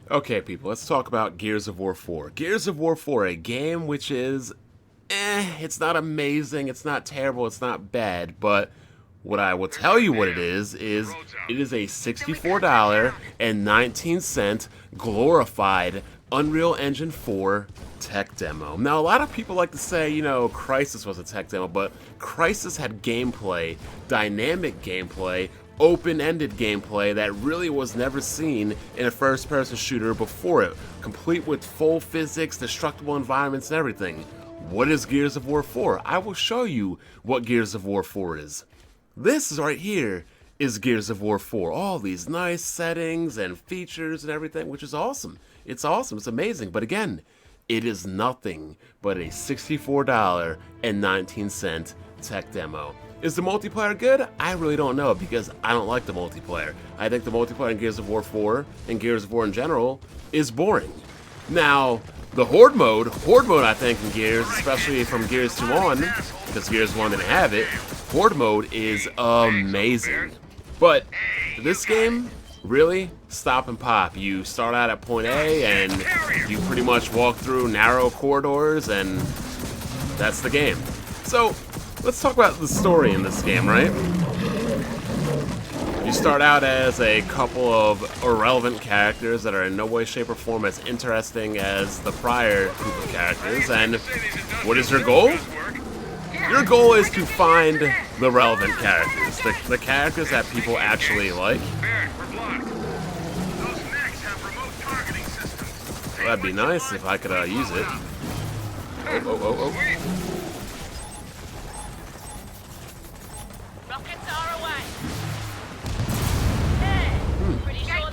Okay, people, let's talk about Gears of War 4. Gears of War 4, a game which is, it's not amazing, it's not terrible, it's not bad, but what I will tell you what it is a $64.19 glorified Unreal Engine 4 tech demo. Now, a lot of people like to say, Crysis was a tech demo, but Crysis had gameplay, dynamic gameplay, open-ended gameplay that really was never seen in a first-person shooter before it, complete with full physics, destructible environments, and everything. What is Gears of War 4? I will show you what Gears of War 4 is. This right here is Gears of War 4. All these nice settings and features and everything, which is awesome. It's awesome. It's amazing. But again, it is nothing but a $64.19 tech demo. Is the multiplayer good? I really don't know because I don't like the multiplayer. I think the multiplayer in Gears of War 4 and Gears of War in general is boring. Now, the Horde mode I think in Gears, especially from Gears 2 on, because Gears 1 didn't have it, Horde mode is amazing. But this game, really, stop and pop. You start out at point A and you pretty much walk through narrow corridors and that's the game. So, let's talk about the story in this game, right? You start out as a couple of irrelevant characters that are in no way, shape, or form as interesting as the prior group of characters, and what is your goal? Your goal is to find the relevant characters, the characters that people actually like. Well, that'd be nice if I could use it. Oh.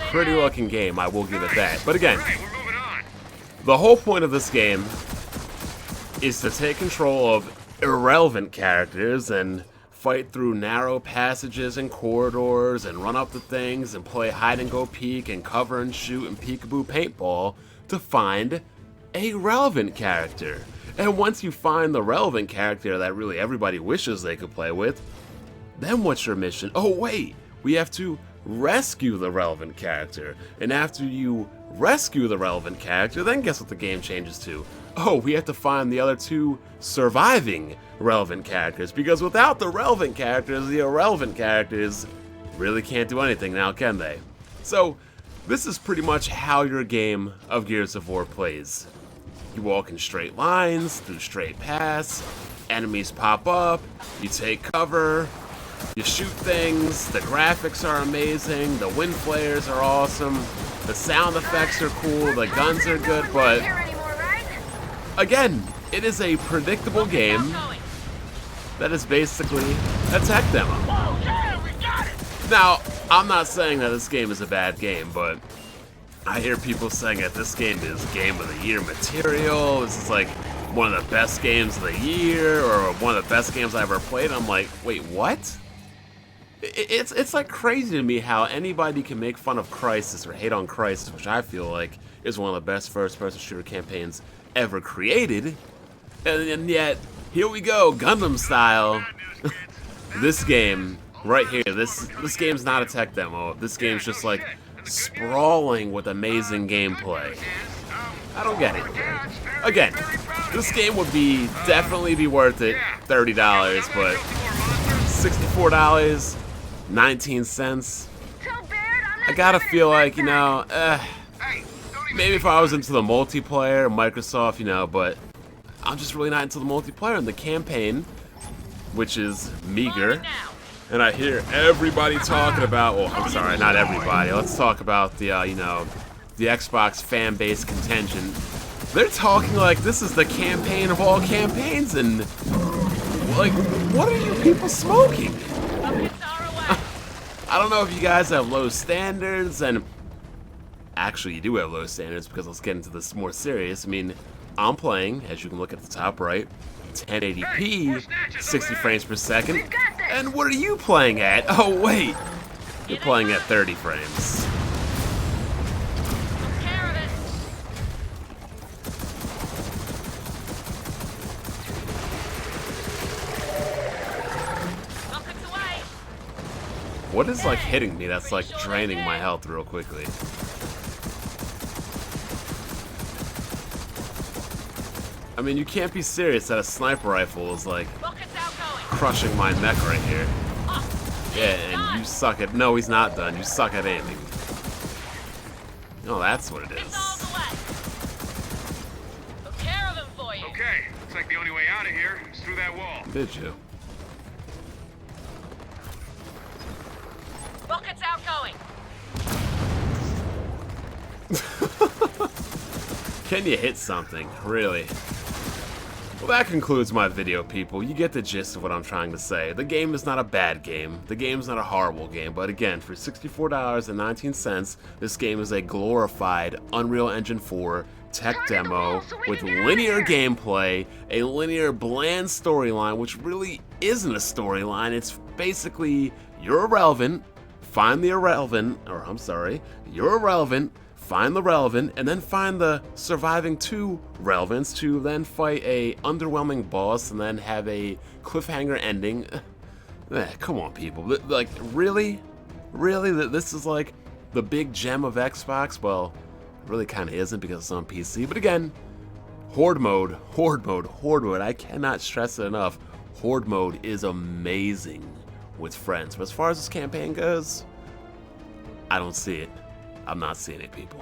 Pretty looking game, I will give it that. But again, the whole point of this game is to take control of irrelevant characters and fight through narrow passages and corridors and run up to things and play hide and go peek and cover and shoot and peekaboo paintball to find a relevant character. And once you find the relevant character that really everybody wishes they could play with, then what's your mission? Oh wait, we have to rescue the relevant character. And after you rescue the relevant character, then guess what the game changes to? Oh, we have to find the other two surviving relevant characters, because without the relevant characters, the irrelevant characters really can't do anything now, can they? So, this is pretty much how your game of Gears of War plays. You walk in straight lines, through straight paths, enemies pop up, you take cover, you shoot things, the graphics are amazing, the wind flares are awesome, the sound effects are cool, the guns are good, but again, it is a predictable game that is basically a tech demo. Now, I'm not saying that this game is a bad game, but I hear people saying that this game is Game of the Year material, this is like one of the best games of the year, or one of the best games I ever played. I'm like, wait, what? It's like crazy to me how anybody can make fun of Crysis or hate on Crysis, which I feel like is one of the best first-person shooter campaigns ever created, and yet here we go, Gundam style. This game right here, this game's not a tech demo. This game's just like sprawling with amazing gameplay. I don't get it. Again, this game would definitely be worth it, $30, but $64. 19 cents. I gotta feel like, maybe if I was into the multiplayer, Microsoft, but I'm just really not into the multiplayer and the campaign, which is meager. And I hear everybody talking about, well, I'm sorry, not everybody. Let's talk about the, the Xbox fan base contention. They're talking like this is the campaign of all campaigns, and like, what are you people smoking? I don't know if you guys have low standards, and actually you do have low standards, because let's get into this more serious. I mean, I'm playing, as you can look at the top right, 1080p, 60 frames per second, and what are you playing at? Oh wait, you're playing at 30 frames. What is like hitting me that's like draining my health real quickly? I mean, you can't be serious that a sniper rifle is like Rockets outgoing. crushing my neck right here. Oh, Yeah, and you suck at... No, he's not done. You suck at aiming. No, that's what it it's all is. the way. Took care of him for you. Okay, looks like the only way out of here is through that wall. Did you? Rockets outgoing. Can you hit something? Really? Well, that concludes my video, people. You get the gist of what I'm trying to say. The game is not a bad game. The game's not a horrible game. But again, for $64.19, this game is a glorified Unreal Engine 4 tech demo with linear gameplay, a linear bland storyline, which really isn't a storyline. It's basically, you're irrelevant, find the irrelevant, or I'm sorry, you're irrelevant, find the relevant, and then find the surviving two relevants to then fight a underwhelming boss and then have a cliffhanger ending. Come on, people. Like, really? Really? This is like the big gem of Xbox? Well, it really kind of isn't because it's on PC. But again, Horde mode, Horde mode, Horde mode. I cannot stress it enough. Horde mode is amazing with friends. But as far as this campaign goes, I don't see it. I'm not seeing it, people.